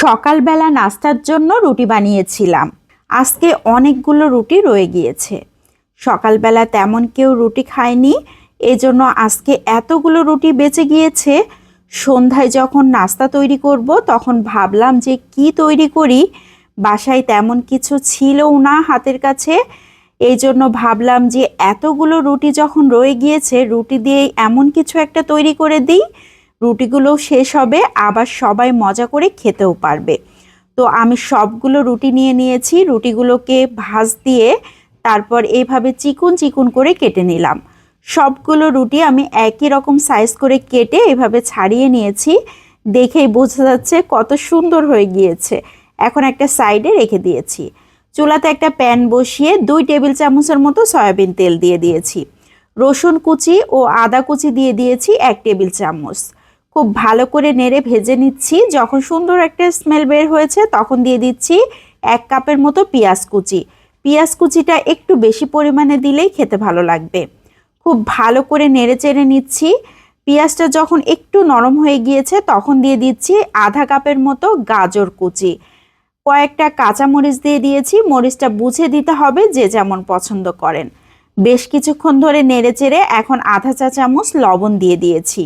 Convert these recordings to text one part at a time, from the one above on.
সকালবেলা নাস্তার জন্য রুটি বানিয়েছিলাম। আজকে অনেকগুলো রুটি রয়ে গিয়েছে। সকালবেলা তেমন কেউ রুটি খায়নি, এজন্য আজকে এতগুলো রুটি বেঁচে গিয়েছে। সন্ধ্যায় যখন নাস্তা তৈরি করব তখন ভাবলাম যে কি তৈরি করি, বাসায় তেমন কিছু ছিলও না হাতের কাছে। এই জন্য ভাবলাম যে এতগুলো রুটি যখন রয়ে গিয়েছে, রুটি দিয়ে এমন কিছু একটা তৈরি করে দিই, রুটিগুলো শেষ হবে, আবার সবাই মজা করে খেতেও পারবে। তো আমি সবগুলো রুটি নিয়ে নিয়েছি। রুটিগুলোকে ভাঁজ দিয়ে তারপর এইভাবে চিকুন চিকুন করে কেটে নিলাম। সবগুলো রুটি আমি একই রকম সাইজ করে কেটে এভাবে ছাড়িয়ে নিয়েছি। দেখেই বোঝা যাচ্ছে কত সুন্দর হয়ে গিয়েছে। এখন একটা সাইডে রেখে দিয়েছি। চুলাতে একটা প্যান বসিয়ে 2 টেবিল চামচের মতো সয়াবিন তেল দিয়ে দিয়েছি। রসুন কুচি ও আদা কুচি দিয়ে দিয়েছি 1 টেবিল চামচ। খুব ভালো করে নেড়ে ভেজে নিচ্ছি। যখন সুন্দর একটা স্মেল বের হয়েছে তখন দিয়ে দিচ্ছি 1 কাপের মতো পেঁয়াজ কুচি। পেঁয়াজ কুচিটা একটু বেশি পরিমাণে দিলেই খেতে ভালো লাগবে। খুব ভালো করে নেড়ে চেড়ে নিচ্ছি। পেঁয়াজটা যখন একটু নরম হয়ে গিয়েছে তখন দিয়ে দিচ্ছি আধা কাপের মতো গাজর কুচি। কয়েকটা কাঁচামরিচ দিয়ে দিয়েছি। মরিচটা বুঝে দিতে হবে, যে যেমন পছন্দ করেন। বেশ কিছুক্ষণ ধরে নেড়ে চেড়ে এখন আধা চা চামচ লবণ দিয়ে দিয়েছি।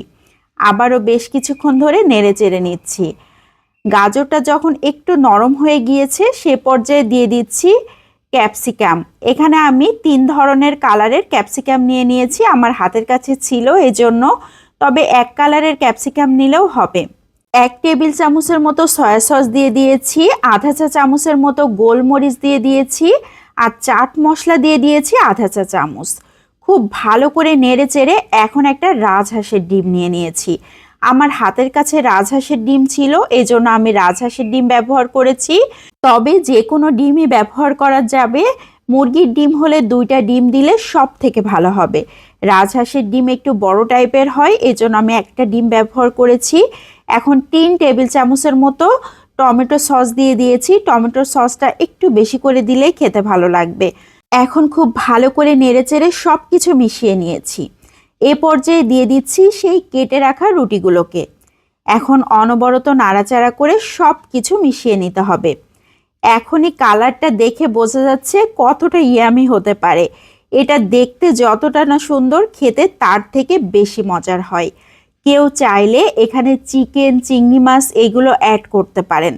আবারও বেশ কিছুক্ষণ ধরে নেড়ে চেড়ে নিচ্ছি। গাজরটা যখন একটু নরম হয়ে গিয়েছে সে পর্যায়ে দিয়ে দিচ্ছি ক্যাপসিকাম। এখানে আমি 3 ধরনের কালারের ক্যাপসিকাম নিয়ে নিয়েছি, আমার হাতের কাছে ছিল এজন্য। তবে 1 কালারের ক্যাপসিকাম নিলেও হবে। 1 টেবিল চামচের মতো সয়া সস দিয়ে দিয়েছি, আধা চা চামচের মতো গোলমরিচ দিয়ে দিয়েছি, আর চাট মশলা দিয়ে দিয়েছি আধা চা চামচ। খুব ভালো করে নেড়ে চেড়ে এখন একটা রাজহাঁসের ডিম নিয়ে নিয়েছি। আমার হাতের কাছে রাজহাঁসের ডিম ছিল, এজন্য আমি রাজহাঁসের ডিম ব্যবহার করেছি। তবে যে কোনো ডিমই ব্যবহার করা যাবে। মুরগির ডিম হলে 2টা ডিম দিলে সব থেকে ভালো হবে। রাজহাঁসের ডিম একটু বড় টাইপের হয়, এজন্য আমি একটা ডিম ব্যবহার করেছি। এখন 3 টেবিল চামচের মতো টমেটো সস দিয়ে দিয়েছি। টমেটোর সসটা একটু বেশি করে দিলেই খেতে ভালো লাগবে। এখন খুব ভালো করে নেড়েচেড়ে সব কিছু মিশিয়ে নিয়েছি। এ পর্যায়ে দিয়ে দিচ্ছি সেই কেটে রাখা রুটিগুলোকে। এখন অনবরত নাড়াচাড়া করে সব কিছু মিশিয়ে নিতে হবে। এখনই কালারটা দেখে বোঝা যাচ্ছে কতটা ইয়ামি হতে পারে। এটা দেখতে যতটা না সুন্দর, খেতে তার থেকে বেশি মজার হয়। কেউ চাইলে এখানে চিকেন, চিংড়ি মাছ এগুলো অ্যাড করতে পারেন,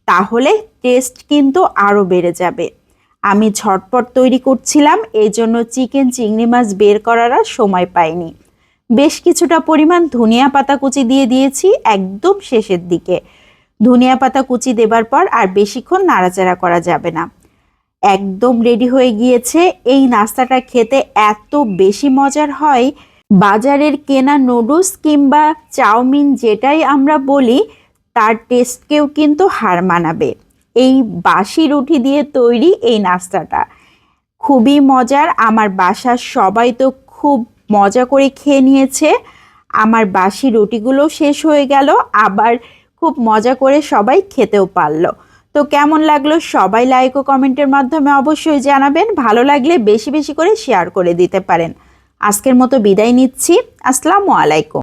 তাহলে টেস্ট কিন্তু আরও বেড়ে যাবে। আমি ঝটপট তৈরি করছিলাম, এই জন্য চিকেন, চিংড়ি মাছ বের করার আর সময় পাইনি। বেশ কিছুটা পরিমাণ ধনিয়া পাতা কুচি দিয়ে দিয়েছি একদম শেষের দিকে। ধনিয়া পাতা কুচি দেবার পর আর বেশিক্ষণ নাড়াচাড়া করা যাবে না। একদম রেডি হয়ে গিয়েছে। এই নাস্তাটা খেতে এত বেশি মজার হয়, বাজারের কেনা নুডলস কিংবা চাউমিন যেটাই আমরা বলি তার টেস্টকেও কিন্তু হার মানাবে। এই বাসি রুটি দিয়ে তৈরি এই নাস্তাটা খুবই মজার। আমার বাসার সবাই তো খুব মজা করে খেয়ে নিয়েছে। আমার বাসি রুটিগুলো শেষ হয়ে গেল, আবার খুব মজা করে সবাই খেতেও পারলো। তো কেমন লাগলো সবাই লাইক ও কমেন্টের মাধ্যমে অবশ্যই জানাবেন। ভালো লাগলে বেশি বেশি করে শেয়ার করে দিতে পারেন। আজকের মতো বিদায় নিচ্ছি। আসসালামু আলাইকুম।